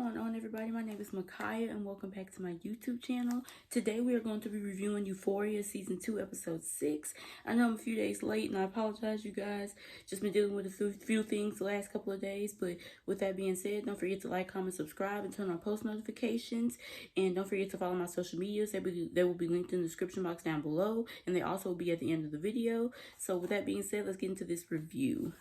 going on, everybody? My name is Micaiah and welcome back to my YouTube channel. Today we are going to be reviewing Euphoria Season 2 Episode 6. I know I'm a few days late and I apologize, you guys. Just been dealing with a few things the last couple of days, but with that being said, don't forget to like, comment, subscribe, and turn on post notifications. And don't forget to follow my social medias. They will be linked in the description box down below, and they also will be at the end of the video. So with that being said, let's get into this review.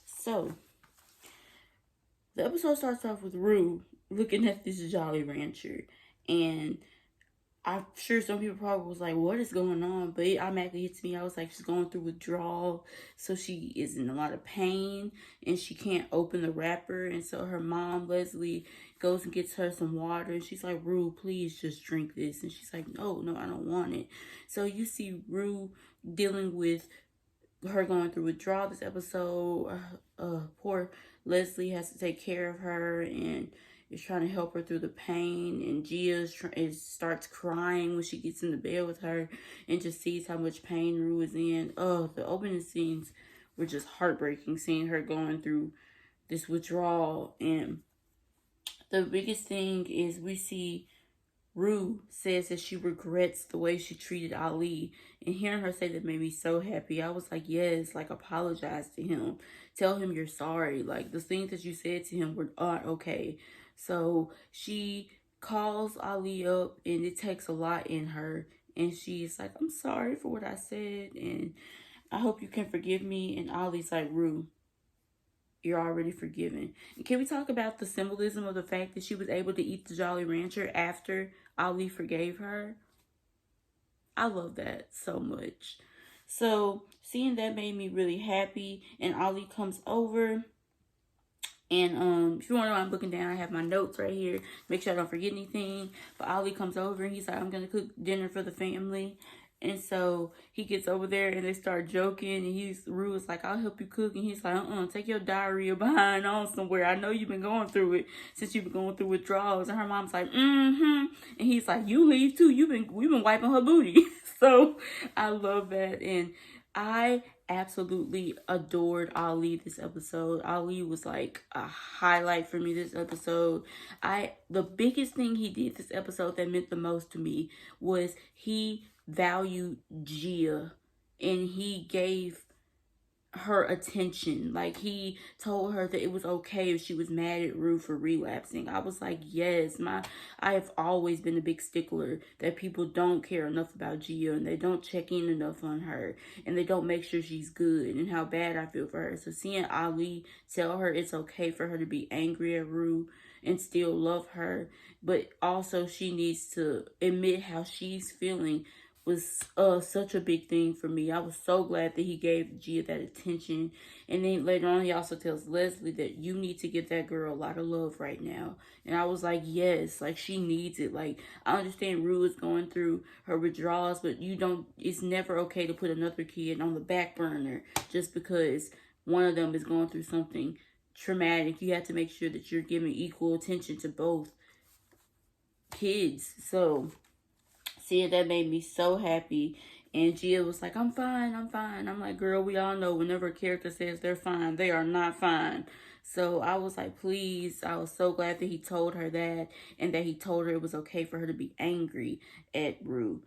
So the episode starts off with Rue looking at this Jolly Rancher, and I'm sure some people probably was like, what is going on? But it automatically hits me. I was like, she's going through withdrawal, so she is in a lot of pain, and she can't open the wrapper, and so her mom, Leslie, goes and gets her some water, and she's like, Rue, please just drink this, and she's like, no, I don't want it. So you see Rue dealing with her going through withdrawal this episode. Poor Leslie has to take care of her and is trying to help her through the pain, and Gia starts crying when she gets in the bed with her and just sees how much pain Rue is in. Oh, the opening scenes were just heartbreaking, seeing her going through this withdrawal. And the biggest thing is we see Rue says that she regrets the way she treated Ali, and hearing her say that made me so happy. I was like, yes, like, apologize to him. Tell him you're sorry. Like, the things that you said to him aren't okay. So she calls Ali up, and it takes a lot in her, and she's like, I'm sorry for what I said, and I hope you can forgive me. And Ali's like, Rue, you're already forgiven. And can we talk about the symbolism of the fact that she was able to eat the Jolly Rancher after Ali forgave her? I love that so much. So seeing that made me really happy. And Ali comes over. And if you want to know, I'm looking down, I have my notes right here. Make sure I don't forget anything. But Ali comes over and he's like, I'm going to cook dinner for the family. And so he gets over there and they start joking, and Rue is like, I'll help you cook. And he's like, take your diarrhea behind on somewhere. I know you've been going through it since you've been going through withdrawals. And her mom's like, And he's like, you leave too. We've been wiping her booty. So I love that. And I absolutely adored Ali this episode. Ali was like a highlight for me this episode. The biggest thing he did this episode that meant the most to me was he valued Gia, and he gave her attention. Like, he told her that it was okay if she was mad at Rue for relapsing. I was like, yes, I have always been a big stickler that people don't care enough about Gia, and they don't check in enough on her, and they don't make sure she's good, and how bad I feel for her. So seeing Ali tell her it's okay for her to be angry at Rue and still love her, but also she needs to admit how she's feeling, was such a big thing for me. I was so glad that he gave Gia that attention. And then later on, he also tells Leslie that you need to give that girl a lot of love right now. And I was like, yes, like, she needs it. Like, I understand Rue is going through her withdrawals, but it's never okay to put another kid on the back burner just because one of them is going through something traumatic. You have to make sure that you're giving equal attention to both kids. So seeing that made me so happy. And Gia was like, I'm fine. I'm like, girl, we all know whenever a character says they're fine, they are not fine. So I was like, please. I was so glad that he told her that, and that he told her it was okay for her to be angry at Rue.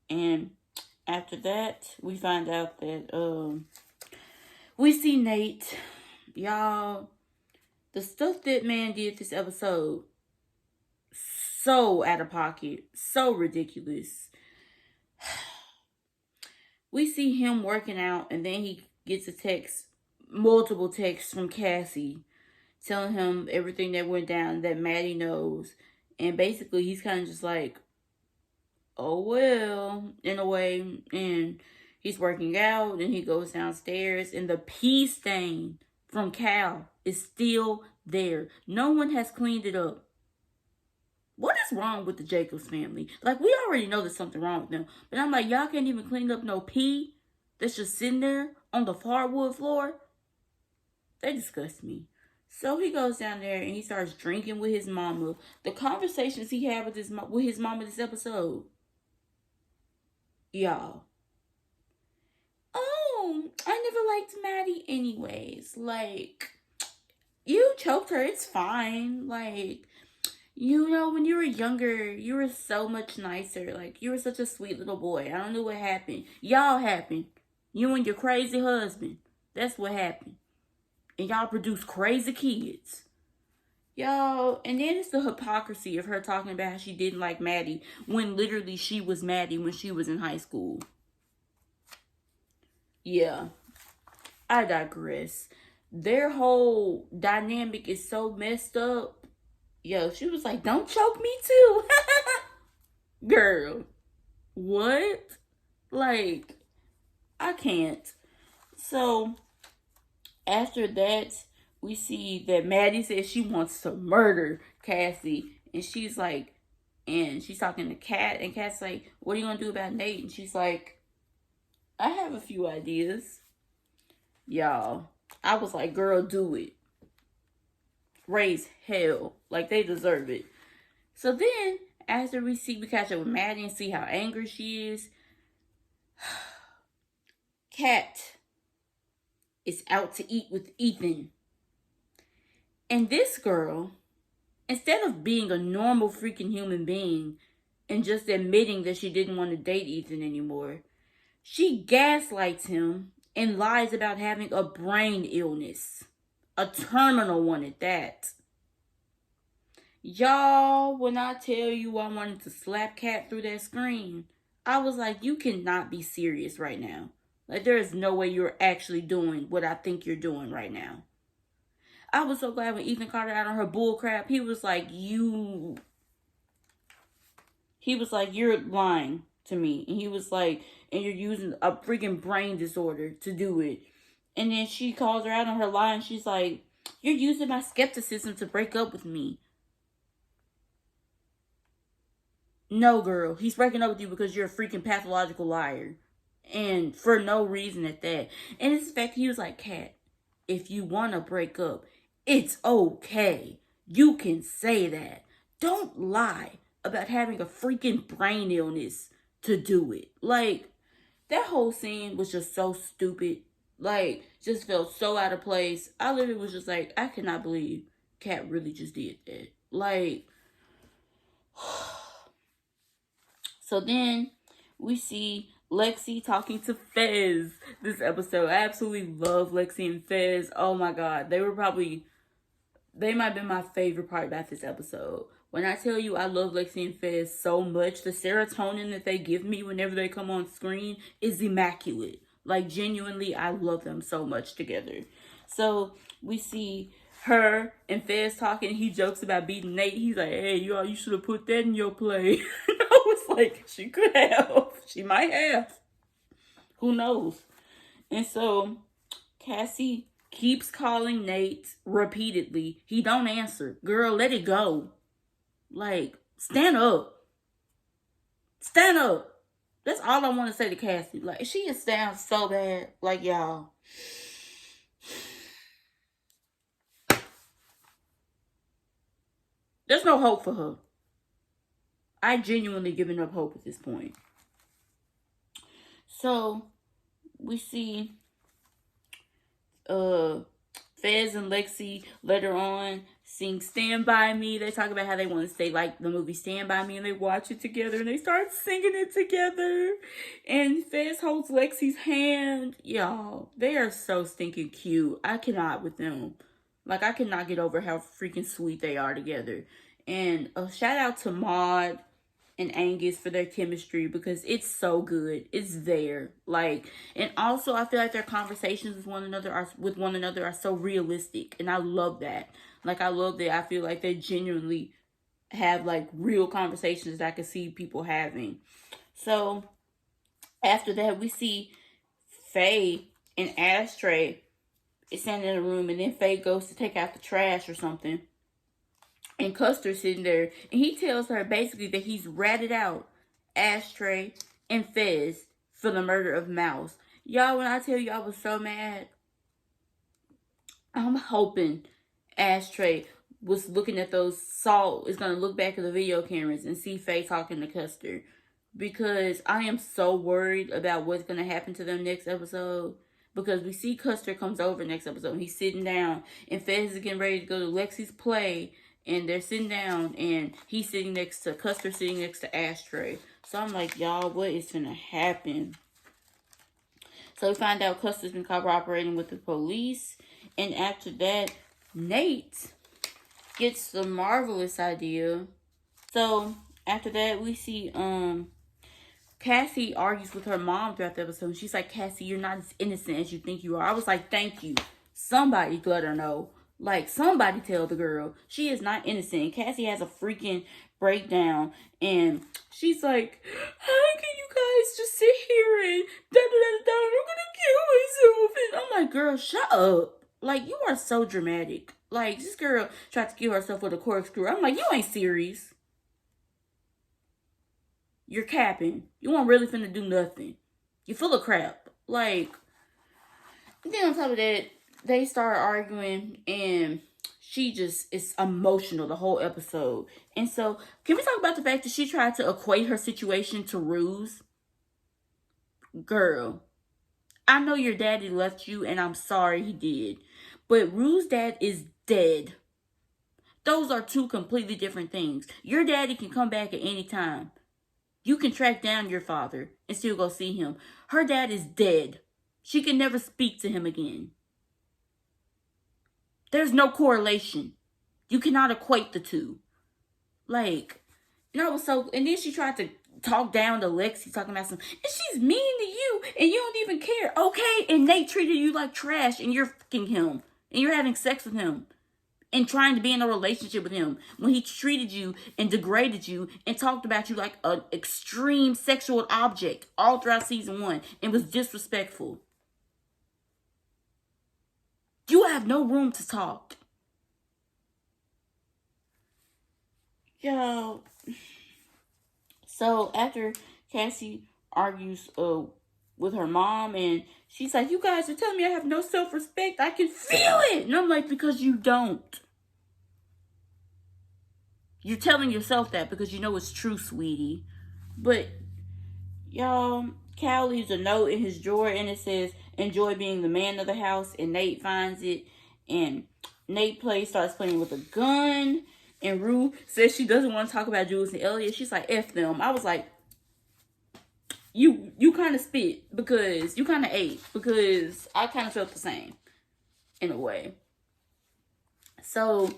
And after that, we find out that we see Nate. Y'all, the stuff that man did this episode, so out of pocket, so ridiculous. We see him working out, and then he gets multiple texts from Cassie telling him everything that went down that MADDY knows. And basically he's kind of just like, oh well, in a way. And he's working out, and he goes downstairs, and the pee stain from Cal is still there. No one has cleaned it up. What is wrong with the Jacobs family? Like, we already know there's something wrong with them. But I'm like, y'all can't even clean up no pee that's just sitting there on the hardwood floor? They disgust me. So he goes down there and he starts drinking with his mama. The conversations he had with his mama this episode. Y'all. Oh, I never liked MADDY anyways. Like, you choked her. It's fine. Like, You know, when you were younger, you were so much nicer. Like, you were such a sweet little boy. I don't know what happened. Y'all happened. You and your crazy husband. That's what happened. And y'all produce crazy kids. Y'all, and then it's the hypocrisy of her talking about how she didn't like Maddie when literally she was Maddie when she was in high school. Yeah, I digress. Their whole dynamic is so messed up. Yo, she was like, don't choke me too. Girl, what? Like, I can't. So, after that, we see that Maddie says she wants to murder Cassie. And she's like, and she's talking to Kat. And Kat's like, what are you going to do about Nate? And she's like, I have a few ideas. Y'all, I was like, girl, do it. Raise hell. Like, they deserve it. So then, after we catch up with Maddie and see how angry she is, Kat is out to eat with Ethan. And this girl, instead of being a normal freaking human being and just admitting that she didn't want to date Ethan anymore, she gaslights him and lies about having a brain illness. A terminal one at that. Y'all, when I tell you I wanted to slap Kat through that screen, I was like, you cannot be serious right now. Like, there is no way you're actually doing what I think you're doing right now. I was so glad when Ethan caught her out on her bull crap. He was like, you're lying to me. And he was like, and you're using a freaking brain disorder to do it. And then she calls her out on her lie and she's like, you're using my skepticism to break up with me. No, girl. He's breaking up with you because you're a freaking pathological liar. And for no reason at that. And it's the fact he was like, Kat, if you want to break up, it's okay. You can say that. Don't lie about having a freaking brain illness to do it. Like, that whole scene was just so stupid. Like, just felt so out of place. I literally was just like, I cannot believe Kat really just did that. Like, so then we see Lexi talking to Fez this episode. I absolutely love Lexi and Fez. Oh my God. They might have been my favorite part about this episode. When I tell you I love Lexi and Fez so much, the serotonin that they give me whenever they come on screen is immaculate. Like, genuinely, I love them so much together. So we see her and Fez talking. He jokes about beating Nate. He's like, hey, you should have put that in your play. I was like, she could have. She might have. Who knows? And so Cassie keeps calling Nate repeatedly. He don't answer. Girl, let it go. Like, stand up. Stand up. That's all I want to say to Cassie. Like, she is down so bad. Like, y'all. There's no hope for her. I genuinely given up hope at this point. So, we see Fez and Lexi later on sing Stand By Me. They talk about how they want to stay like the movie Stand By Me, and they watch it together and they start singing it together. And Fez holds Lexi's hand. Y'all, they are so stinking cute. I cannot with them. Like, I cannot get over how freaking sweet they are together. And a shout out to Maud and Angus for their chemistry, because it's so good. It's there. Like, and also I feel like their conversations with one another are so realistic, and I love that. Like, I love that. I feel like they genuinely have like real conversations that I can see people having. So after that, we see Faye and Ashtray is standing in a room, and then Faye goes to take out the trash or something. And Custer's sitting there, and he tells her basically that he's ratted out Ashtray and Fez for the murder of Mouse. Y'all, when I tell you I was so mad, I'm hoping Ashtray was looking at is going to look back at the video cameras and see Faye talking to Custer. Because I am so worried about what's going to happen to them next episode. Because we see Custer comes over next episode, and he's sitting down, and Fez is getting ready to go to Lexi's play. and they're sitting down, and he's sitting next to Custer, sitting next to Ashtray. So I'm like, y'all, what is gonna happen? So we find out Custer's been cooperating with the police, and after that, Nate gets the marvelous idea. So after that, we see Cassie argues with her mom throughout the episode. She's like, Cassie, you're not as innocent as you think you are. I was like, thank you. Somebody let her know. Like, somebody tell the girl. She is not innocent. And Cassie has a freaking breakdown. And she's like, how can you guys just sit here and da-da-da-da, I'm gonna kill myself. And I'm like, girl, shut up. Like, you are so dramatic. Like, this girl tried to kill herself with a corkscrew. I'm like, you ain't serious. You're capping. You weren't really finna do nothing. You're full of crap. Like, then on top of that, they start arguing, and she just is emotional the whole episode. And so, can we talk about the fact that she tried to equate her situation to Rue's? Girl, I know your daddy left you, and I'm sorry he did. But Rue's dad is dead. Those are two completely different things. Your daddy can come back at any time. You can track down your father and still go see him. Her dad is dead. She can never speak to him again. There's no correlation. You cannot equate the two. Like, and I was so, and then she tried to talk down to Lexi, talking about and she's mean to you, and you don't even care. Okay, and Nate treated you like trash, and you're fucking him, and you're having sex with him, and trying to be in a relationship with him when he treated you and degraded you and talked about you like an extreme sexual object all throughout season 1 and was disrespectful. You have no room to talk. Yo. So after Cassie argues with her mom, and she's like, you guys are telling me I have no self-respect. I can feel it. And I'm like, because you don't. You're telling yourself that because you know it's true, sweetie. But, y'all, Cal leaves a note in his drawer, and it says, enjoy being the man of the house. And Nate finds it, and Nate starts playing with a gun. And Rue says she doesn't want to talk about Jules and Elliot. She's like, F them. I was like, you kind of spit because you kind of ate, because I kind of felt the same in a way. So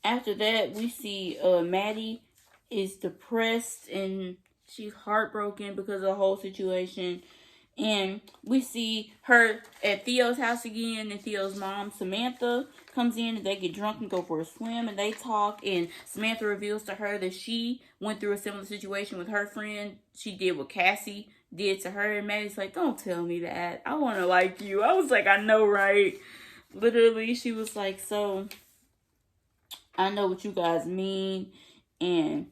after that, we see Maddie is depressed and she's heartbroken because of the whole situation. And we see her at Theo's house again, and Theo's mom, Samantha, comes in, and they get drunk and go for a swim, and they talk, and Samantha reveals to her that she went through a similar situation with her friend. She did what Cassie did to her, and Maddie's like, don't tell me that. I want to like you. I was like, I know, right? Literally, she was like, so I know what you guys mean, and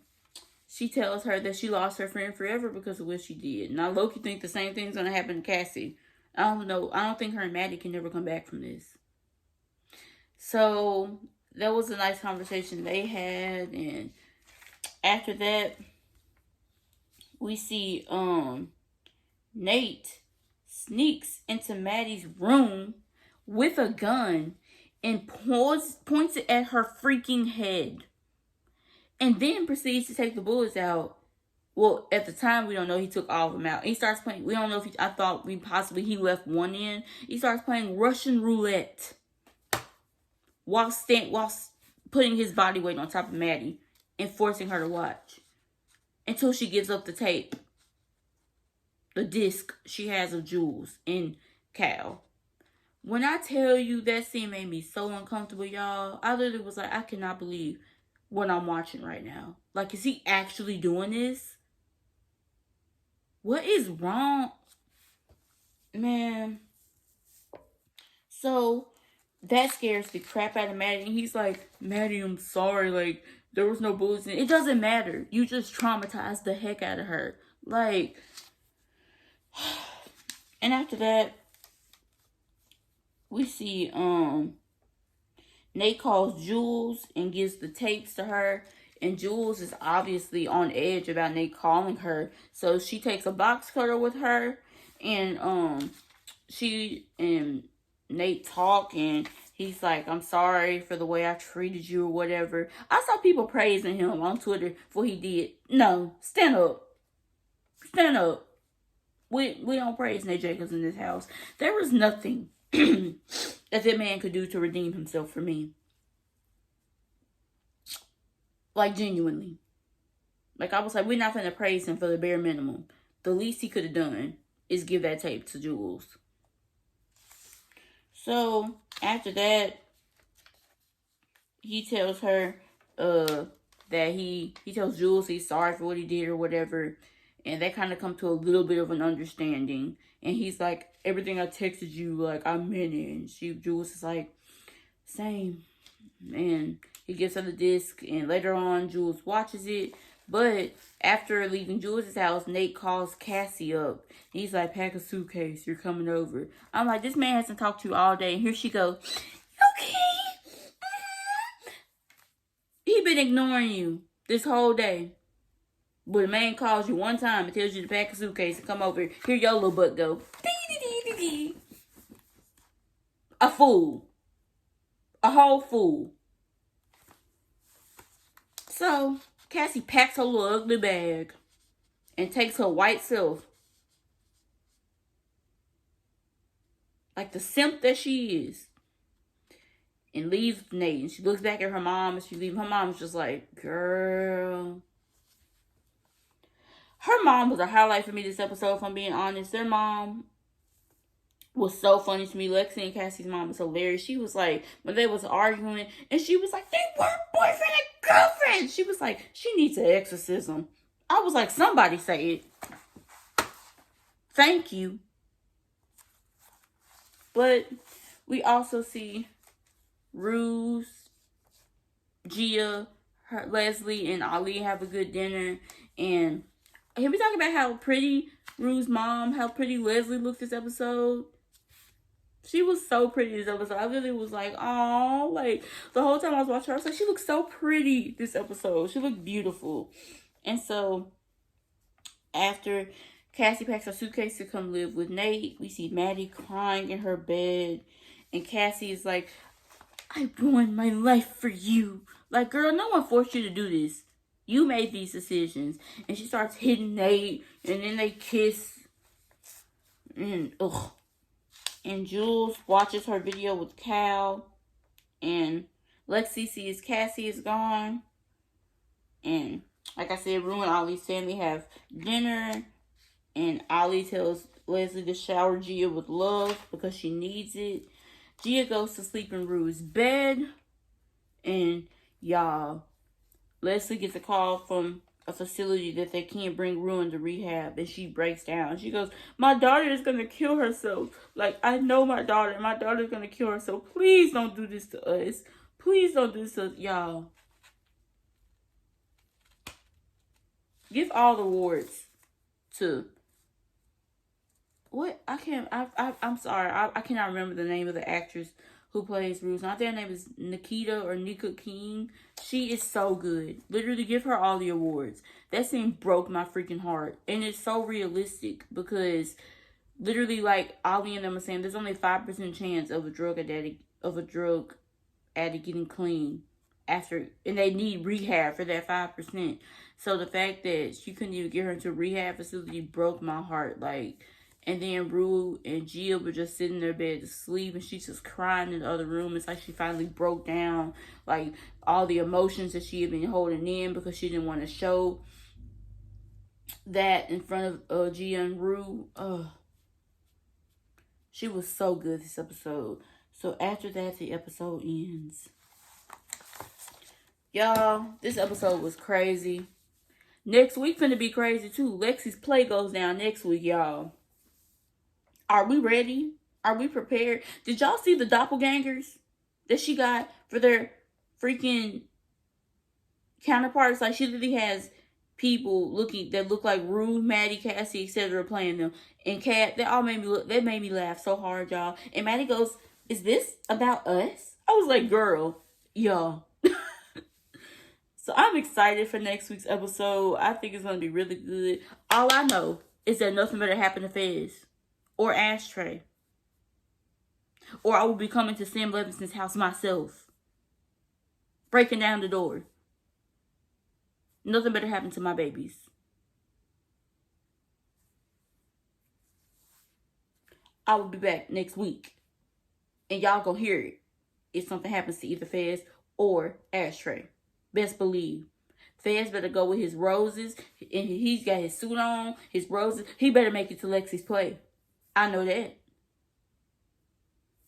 she tells her that she lost her friend forever because of what she did. And I low-key think the same thing's going to happen to Cassie. I don't know. I don't think her and Maddie can never come back from this. So, that was a nice conversation they had. And after that, we see Nate sneaks into Maddie's room with a gun and points it at her freaking head. And then proceeds to take the bullets out. Well, at the time, we don't know he took all of them out. He starts playing, we don't know if I thought he left one in. He starts playing Russian roulette. While putting his body weight on top of Maddie. And forcing her to watch. Until she gives up the tape. The disc she has of Jules and Cal. When I tell you that scene made me so uncomfortable, y'all. I literally was like, I cannot believe what I'm watching right now. Like, is he actually doing this? What is wrong? Man. So, that scares the crap out of Maddie. And he's like, Maddie, I'm sorry. Like, there was no bullets in it. It doesn't matter. You just traumatized the heck out of her. Like, and after that, we see, Nate calls Jules and gives the tapes to her. And Jules is obviously on edge about Nate calling her. So she takes a box cutter with her. And she and Nate talk. And he's like, I'm sorry for the way I treated you or whatever. I saw people praising him on Twitter for what he did. No, stand up. Stand up. We don't praise Nate Jacobs in this house. There was nothing that man could do to redeem himself for me. Like, genuinely. Like, I was like, we're not going to praise him for the bare minimum. The least he could have done is give that tape to Jules. So, after that, he tells her that he tells Jules he's sorry for what he did or whatever. And they kind of come to a little bit of an understanding. And he's like, everything I texted you, like, I meant it. And Jules is like, same. And he gives her the disc. And later on, Jules watches it. But after leaving Jules' house, Nate calls Cassie up. He's like, pack a suitcase. You're coming over. I'm like, this man hasn't talked to you all day. And here she goes, okay. He been ignoring you this whole day. But the man calls you one time and tells you to pack a suitcase and come over. Here your little butt go. A fool. A whole fool. So, Cassie packs her little ugly bag and takes her white self, like the simp that she is, and leaves Nate. And she looks back at her mom and she leaves. Her mom's just like, girl. Her mom was a highlight for me this episode, if I'm being honest. Their mom was so funny to me. Lexi and Cassie's mom was hilarious. She was like, when they was arguing, and she was like, they weren't boyfriend and girlfriend. She was like, she needs an exorcism. I was like, somebody say it. Thank you. But we also see Ruse, Gia, Leslie, and Ali have a good dinner. And here we talk about how pretty Rue's mom, how pretty Leslie looked this episode. She was so pretty this episode. I really was like, oh, like the whole time I was watching her, I was like, she looks so pretty this episode. She looked beautiful. And so after Cassie packs her suitcase to come live with Nate, we see Maddie crying in her bed. And Cassie is like, I ruined my life for you. Like, girl, no one forced you to do this. You made these decisions. And she starts hitting Nate. And then they kiss. And, ugh. And Jules watches her video with Cal. And Lexi sees Cassie is gone. And, like I said, Rue and Ollie's family have dinner. And Ollie tells Leslie to shower Gia with love because she needs it. Gia goes to sleep in Rue's bed. And, y'all, Leslie gets a call from a facility that they can't bring Rue into rehab. And she breaks down. She goes, my daughter is going to kill herself. Like, I know my daughter. My daughter's going to kill herself. Please don't do this to us. Please don't do this to us. Y'all. Give all the awards to... What? I'm sorry. I cannot remember the name of the actress who plays Ruth. I think her name is Nikita or Nika King. She is so good. Literally, give her all the awards. That scene broke my freaking heart. And it's so realistic because literally, like Ollie and them are saying, there's only 5% chance of a drug addict getting clean after, and they need rehab for that 5%. So the fact that she couldn't even get her into a rehab facility broke my heart. Like, and then Rue and Gia were just sitting in their bed to sleep, and she's just crying in the other room. It's like she finally broke down, like all the emotions that she had been holding in because she didn't want to show that in front of Gia and Rue. She was so good this episode. So after that, the episode ends. Y'all, this episode was crazy. Next week finna be crazy too. Lexi's play goes down next week, y'all. Are we ready? Are we prepared? Did y'all see the doppelgangers that she got for their freaking counterparts? Like, she literally has people that look like Rue, Maddie, Cassie, etc. playing them. And that made me laugh so hard, y'all. And Maddie goes, is this about us? I was like, girl, y'all. So I'm excited for next week's episode. I think it's going to be really good. All I know is that nothing better happened to Fez or Ashtray. Or I will be coming to Sam Levinson's house myself. Breaking down the door. Nothing better happen to my babies. I will be back next week. And y'all gonna hear it if something happens to either Fez or Ashtray. Best believe. Fez better go with his roses. And he's got his suit on, his roses. He better make it to Lexi's play. I know that.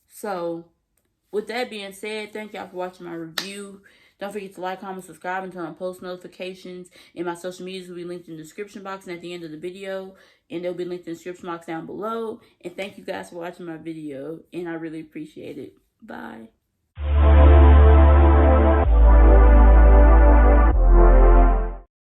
So, with that being said, thank y'all for watching my review. Don't forget to like, comment, subscribe, and turn on post notifications. And my social medias will be linked in the description box and at the end of the video. And they'll be linked in the description box down below. And thank you guys for watching my video. And I really appreciate it. Bye.